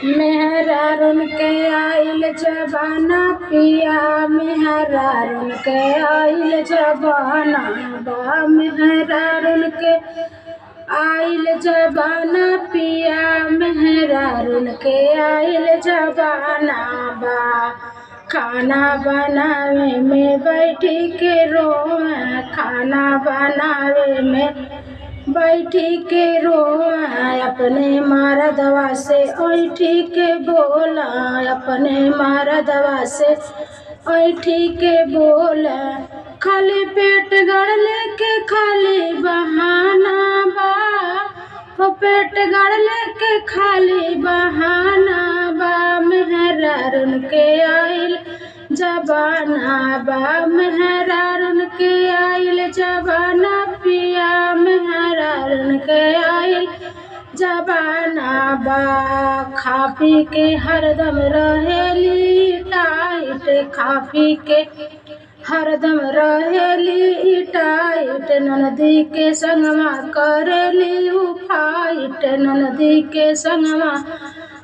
मेहरारून के आइल जबाना पिया, मेहरारून के आइल जबाना बा, मेहरारून के आइल जबाना पिया, मेहरारून के आइल जबाना बा। खाना बनावे में बैठी के रोए, खाना बनावे में बैठी के रोए, अपने मरदवा से ऐठी के बोला, अपने मरदवा से ऐठी के बोला। खाली पेट गड़ लेके खाली बहाना बा, हो पेट गड़ लेके खाली बहाना बा। मेहरारून के आइल जबाना बा, मेहरारून के आइल जबाना पिया, मेहरारून के आइल जबाना बा। खा पी के हरदम रहेली टाइट, खा पी के हरदम रहेली टाइट, ननदी के संगमा करेली उ फाइट, ननदी के संगमा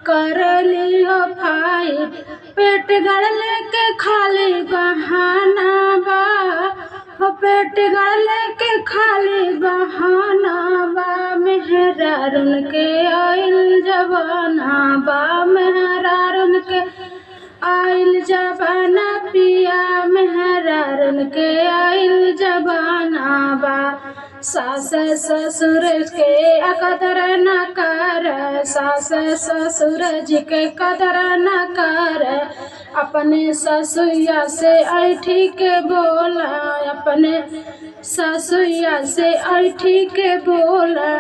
करेली ओ फाइट। पेट गड़ लेके खाली बहाना बा, हो पेट गड़ लेके खाली बहाना बा। मेहरारून के आइल जबाना बा, मेहरारून के आइल जबाना पिया, मेहरारून के आइल जबाना बा। सास ससुर के कदर न कर, सास ससुर जी के कदर न कर, अपने ससुया से ऐठी के बोला, अपने ससुया से ऐठी के बोला।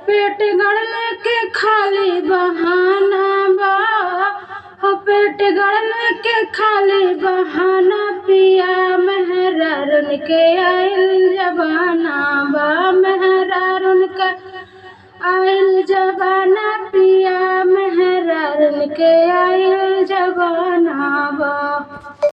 पेट गड़ लेके खाली बहाना बा, हो पेट गड़ लेके खाली बहाना पिया, मेहरारून के आइल जबाना